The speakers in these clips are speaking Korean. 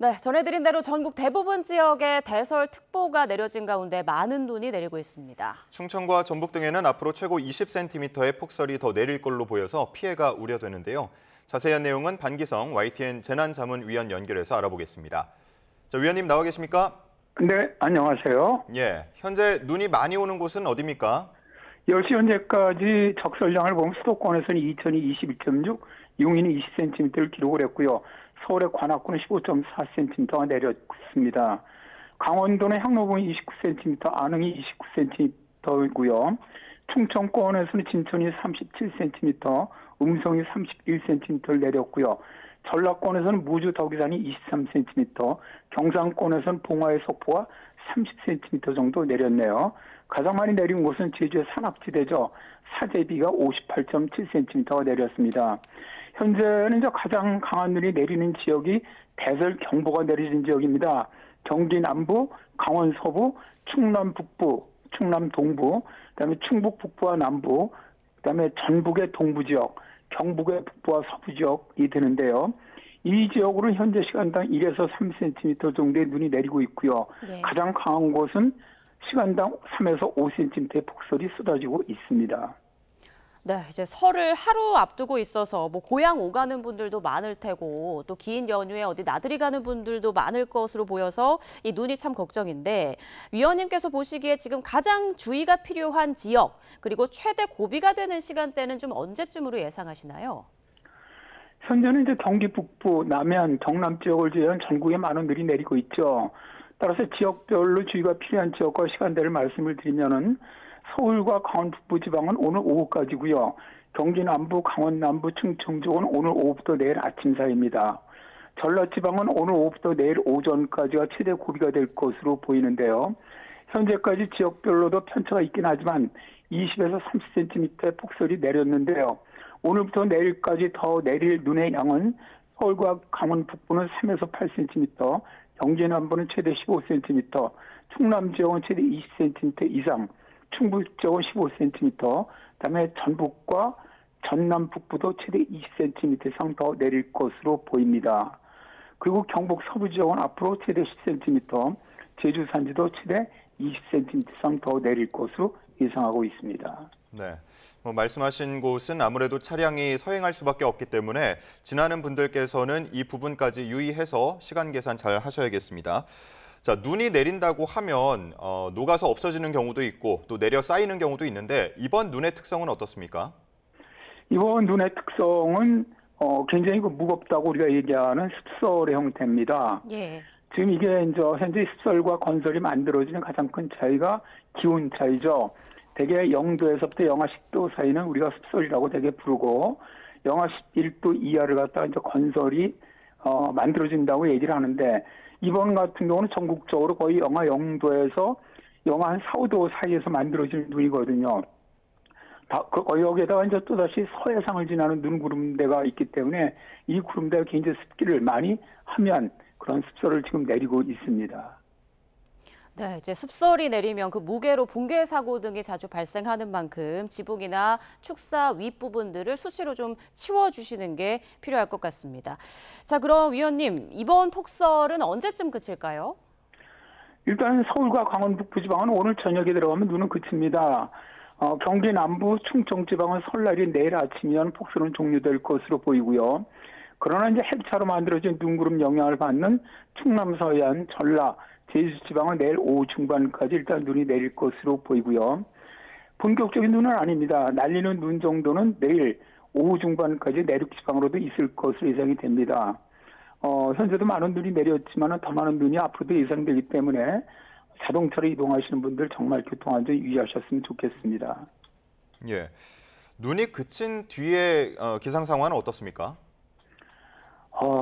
네, 전해드린 대로 전국 대부분 지역에 대설특보가 내려진 가운데 많은 눈이 내리고 있습니다. 충청과 전북 등에는 앞으로 최고 20cm의 폭설이 더 내릴 걸로 보여서 피해가 우려되는데요. 자세한 내용은 반기성 YTN 재난자문위원 연결해서 알아보겠습니다. 자, 위원님 나와 계십니까? 네, 안녕하세요. 예, 현재 눈이 많이 오는 곳은 어디입니까? 10시 현재까지 적설량을 보면 수도권에서는 2021.6, 용인이 20cm를 기록을 했고요. 서울의 관악구는 15.4cm가 내렸습니다. 강원도는 향로봉이 29cm, 안흥이 29cm이고요. 충청권에서는 진천이 37cm, 음성이 31cm를 내렸고요. 전라권에서는 무주 덕이산이 23cm, 경상권에서는 봉화의 속포가 30cm 정도 내렸네요. 가장 많이 내린 곳은 제주의 산악지대죠. 사제비가 58.7cm가 내렸습니다. 현재는 가장 강한 눈이 내리는 지역이 대설경보가 내려진 지역입니다. 경기 남부, 강원 서부, 충남 북부, 충남 동부, 그다음에 충북 북부와 남부, 그다음에 전북의 동부 지역, 경북의 북부와 서부 지역이 되는데요. 이 지역으로 현재 시간당 1에서 3cm 정도의 눈이 내리고 있고요. 네. 가장 강한 곳은 시간당 3에서 5cm의 폭설이 쏟아지고 있습니다. 네, 이제 설을 하루 앞두고 있어서 고향 오가는 분들도 많을 테고 또 긴 연휴에 어디 나들이 가는 분들도 많을 것으로 보여서 이 눈이 참 걱정인데 위원님께서 보시기에 지금 가장 주의가 필요한 지역 그리고 최대 고비가 되는 시간대는 좀 언제쯤으로 예상하시나요? 현재는 경기 북부, 남해안, 경남 지역을 제외한 전국에 많은 눈이 내리고 있죠. 따라서 지역별로 주의가 필요한 지역과 시간대를 말씀을 드리면은 서울과 강원 북부 지방은 오늘 오후까지고요. 경기 남부, 강원 남부, 충청 지역은 오늘 오후부터 내일 아침 사이입니다. 전라 지방은 오늘 오후부터 내일 오전까지가 최대 고비가 될 것으로 보이는데요. 현재까지 지역별로도 편차가 있긴 하지만 20에서 30cm의 폭설이 내렸는데요. 오늘부터 내일까지 더 내릴 눈의 양은 서울과 강원 북부는 3에서 8cm, 경기 남부는 최대 15cm, 충남 지역은 최대 20cm 이상, 충북 지역은 15cm, 그다음에 전북과 전남 북부도 최대 20cm 이상 더 내릴 것으로 보입니다. 그리고 경북 서부 지역은 앞으로 최대 10cm, 제주 산지도 최대 20cm 이상 더 내릴 것으로 예상하고 있습니다. 네, 말씀하신 곳은 아무래도 차량이 서행할 수밖에 없기 때문에 지나는 분들께서는 이 부분까지 유의해서 시간 계산 잘 하셔야겠습니다. 자, 눈이 내린다고 하면 녹아서 없어지는 경우도 있고 또 내려 쌓이는 경우도 있는데 이번 눈의 특성은 어떻습니까? 이번 눈의 특성은 굉장히 무겁다고 우리가 얘기하는 습설의 형태입니다. 예. 지금 이게 현재 습설과 건설이 만들어지는 가장 큰 차이가 기온 차이죠. 대개 0도에서부터 영하 10도 사이는 우리가 습설이라고 대개 부르고 영하 11도 이하를 갖다가 건설이 만들어진다고 얘기를 하는데 이번 같은 경우는 전국적으로 거의 영하 0도에서 영하 한 4, 5도 사이에서 만들어지는 눈이거든요. 여기에다가 또다시 서해상을 지나는 눈 구름대가 있기 때문에 이 구름대가 굉장히 습기를 많이 하면 그런 습설을 지금 내리고 있습니다. 네, 이제 습설이 내리면 그 무게로 붕괴 사고 등이 자주 발생하는 만큼 지붕이나 축사 윗부분들을 수시로 좀 치워주시는 게 필요할 것 같습니다. 자, 그럼 위원님, 이번 폭설은 언제쯤 그칠까요? 일단 서울과 강원 북부 지방은 오늘 저녁에 들어가면 눈은 그칩니다. 경기 남부, 충청 지방은 설날이 내일 아침이면 폭설은 종료될 것으로 보이고요. 그러나 이제 해차로 만들어진 눈구름 영향을 받는 충남 서해안, 전라, 제주 지방은 내일 오후 중반까지 일단 눈이 내릴 것으로 보이고요. 본격적인 눈은 아닙니다. 날리는 눈 정도는 내일 오후 중반까지 내륙 지방으로도 있을 것으로 예상이 됩니다. 현재도 많은 눈이 내렸지만 더 많은 눈이 앞으로도 예상되기 때문에 자동차로 이동하시는 분들 정말 교통안전 유의하셨으면 좋겠습니다. 예, 눈이 그친 뒤에 기상 상황은 어떻습니까?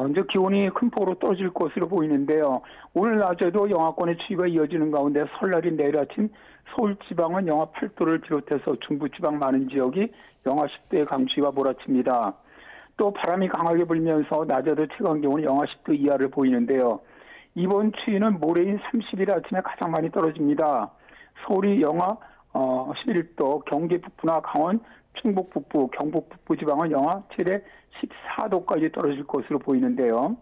이제 기온이 큰 폭으로 떨어질 것으로 보이는데요. 오늘 낮에도 영하권의 추위가 이어지는 가운데 설날인 내일 아침 서울 지방은 영하 8도를 비롯해서 중부 지방 많은 지역이 영하 10도의 강추위가 몰아칩니다. 또 바람이 강하게 불면서 낮에도 최강 기온은 영하 10도 이하를 보이는데요. 이번 추위는 모레인 30일 아침에 가장 많이 떨어집니다. 서울이 영하 11도, 경기 북부나 강원, 충북 북부, 경북 북부 지방은 영하 최대 14도까지 떨어질 것으로 보이는데요.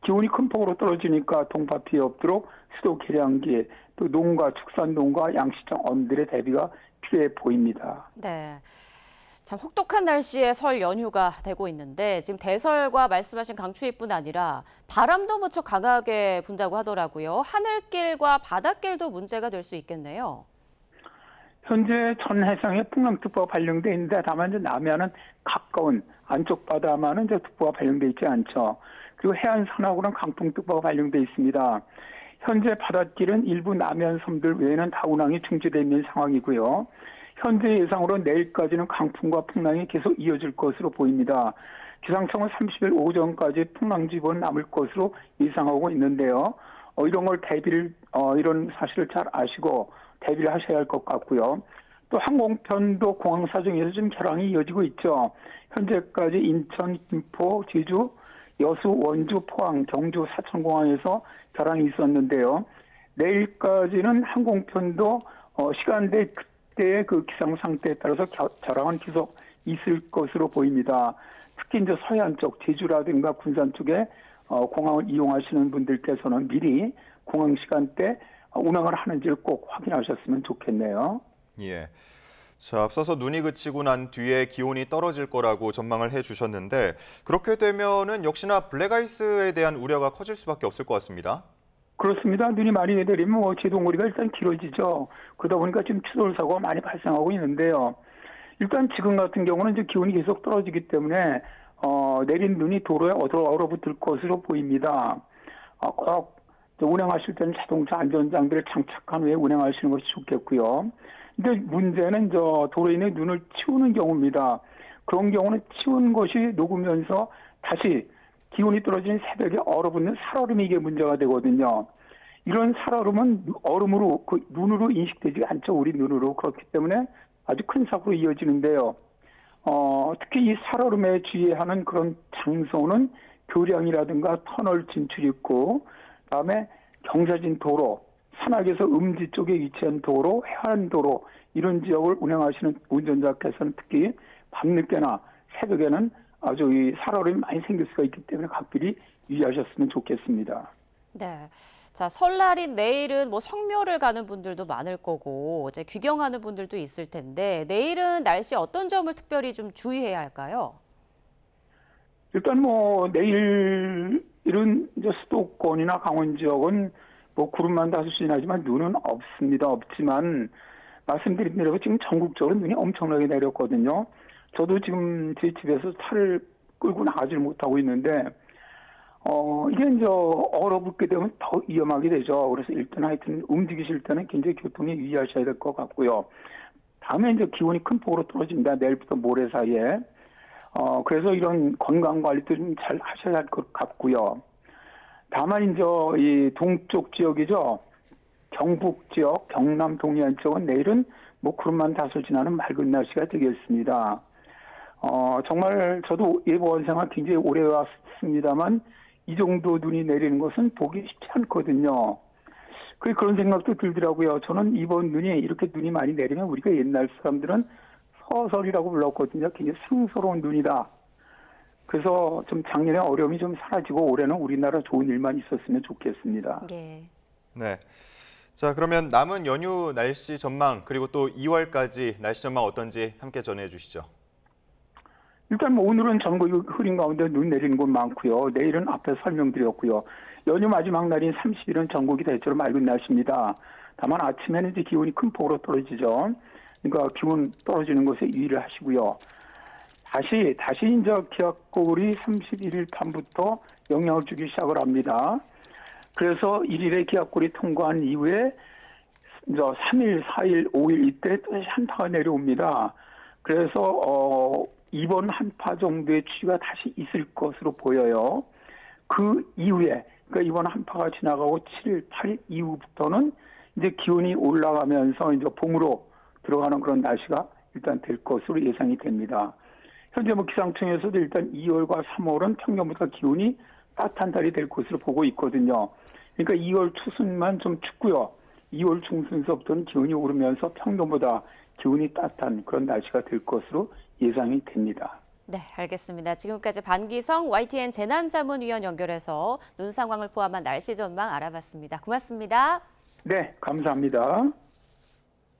기온이 큰 폭으로 떨어지니까 동파 피해 없도록 수도 계량기, 또 농가, 축산농가, 양식장 엄들의 대비가 필요해 보입니다. 네. 참 혹독한 날씨에 설 연휴가 되고 있는데 지금 대설과 말씀하신 강추위뿐 아니라 바람도 무척 강하게 분다고 하더라고요. 하늘길과 바닷길도 문제가 될 수 있겠네요. 현재 전 해상에 풍랑특보가 발령돼 있는데 다만 이제 남해안은 가까운 안쪽 바다만은 이제 특보가 발령돼 있지 않죠. 그리고 해안 산하고는 강풍특보가 발령돼 있습니다. 현재 바닷길은 일부 남해안 섬들 외에는 다 운항이 중지되어 있는 상황이고요. 현재 예상으로 내일까지는 강풍과 풍랑이 계속 이어질 것으로 보입니다. 기상청은 30일 오전까지 풍랑주의보는 남을 것으로 예상하고 있는데요. 이런 걸 이런 사실을 잘 아시고 대비를 하셔야 할 것 같고요. 또 항공편도 공항 사정에서 좀 결항이 이어지고 있죠. 현재까지 인천, 김포, 제주, 여수, 원주, 포항, 경주, 사천공항에서 결항이 있었는데요. 내일까지는 항공편도 시간대 그때의 그 기상 상태에 따라서 결항은 계속 있을 것으로 보입니다. 특히 이제 서해안 쪽 제주라든가 군산 쪽에 공항을 이용하시는 분들께서는 미리 공항 시간대 운항을 하는지를 꼭 확인하셨으면 좋겠네요. 예. 자, 앞서서 눈이 그치고 난 뒤에 기온이 떨어질 거라고 전망을 해주셨는데 그렇게 되면은 역시나 블랙아이스에 대한 우려가 커질 수밖에 없을 것 같습니다. 그렇습니다. 눈이 많이 내리면 제동거리가 일단 길어지죠. 그러다 보니까 지금 추돌 사고가 많이 발생하고 있는데요. 일단 지금 같은 경우는 이제 기온이 계속 떨어지기 때문에 내린 눈이 도로에 얼어붙을 것으로 보입니다. 꼭 운행하실 때는 자동차 안전장비를 장착한 후에 운행하시는 것이 좋겠고요. 근데 문제는 도로에 있는 눈을 치우는 경우입니다. 그런 경우는 치운 것이 녹으면서 다시 기온이 떨어진 새벽에 얼어붙는 살얼음이 이게 문제가 되거든요. 이런 살얼음은 얼음으로, 눈으로 인식되지 않죠. 우리 눈으로. 그렇기 때문에 아주 큰 사고로 이어지는데요. 특히 이 살얼음에 주의하는 그런 장소는 교량이라든가 터널 진출이 있고, 그다음에 경사진 도로, 산악에서 음지 쪽에 위치한 도로, 해안도로 이런 지역을 운행하시는 운전자께서는 특히 밤늦게나 새벽에는 아주 이 살얼음이 많이 생길 수가 있기 때문에 각별히 유의하셨으면 좋겠습니다. 네. 자, 설날인 내일은 성묘를 가는 분들도 많을 거고 이제 귀경하는 분들도 있을 텐데 내일은 날씨 어떤 점을 특별히 좀 주의해야 할까요? 일단 내일은 이제 수도권이나 강원 지역은 구름만 다소 나지만 눈은 없지만 말씀드린 대로 지금 전국적으로 눈이 엄청나게 내렸거든요. 저도 지금 제 집에서 차를 끌고 나가지를 못하고 있는데 이게 이제 얼어붙게 되면 더 위험하게 되죠. 그래서 일단 하여튼 움직이실 때는 굉장히 교통에 유의하셔야 될 것 같고요. 다음에 이제 기온이 큰 폭으로 떨어집니다. 내일부터 모레 사이에. 그래서 이런 건강 관리도 좀 잘 하셔야 할 것 같고요. 다만 이제 이 동쪽 지역이죠. 경북 지역, 경남 동해안 쪽은 내일은 구름만 다소 지나는 맑은 날씨가 되겠습니다. 정말 저도 예보원 생활 굉장히 오래 왔습니다만 이 정도 눈이 내리는 것은 보기 쉽지 않거든요. 그런 생각도 들더라고요. 저는 이번 눈이 이렇게 눈이 많이 내리면 우리가 옛날 사람들은 서설이라고 불렀거든요. 굉장히 상스러운 눈이다. 그래서 좀 작년에 어려움이 좀 사라지고 올해는 우리나라 좋은 일만 있었으면 좋겠습니다. 네. 네. 자, 그러면 남은 연휴 날씨 전망 그리고 또 2월까지 날씨 전망 어떤지 함께 전해 주시죠. 일단 오늘은 전국이 흐린 가운데 눈 내리는 곳 많고요. 내일은 앞에 설명드렸고요. 연휴 마지막 날인 30일은 전국이 대체로 맑은 날씨입니다. 다만 아침에는 이제 기온이 큰 폭으로 떨어지죠. 그러니까 기온 떨어지는 것에 유의를 하시고요. 다시 이제 기압골이 31일 밤부터 영향을 주기 시작을 합니다. 그래서 1일에 기압골이 통과한 이후에 이제 3일, 4일, 5일 이때 또 한파가 내려옵니다. 그래서 이번 한파 정도의 추위가 다시 있을 것으로 보여요. 그 이후에 그러니까 이번 한파가 지나가고 7일, 8일 이후부터는 이제 기온이 올라가면서 이제 봄으로 들어가는 그런 날씨가 일단 될 것으로 예상이 됩니다. 현재 기상청에서도 일단 2월과 3월은 평년보다 기온이 따뜻한 달이 될 것으로 보고 있거든요. 그러니까 2월 초순만 좀 춥고요. 2월 중순서부터는 기온이 오르면서 평년보다 기온이 따뜻한 그런 날씨가 될 것으로 예상이 됩니다. 네, 알겠습니다. 지금까지 반기성 YTN 재난자문위원 연결해서 눈 상황을 포함한 날씨 전망 알아봤습니다. 고맙습니다. 네, 감사합니다.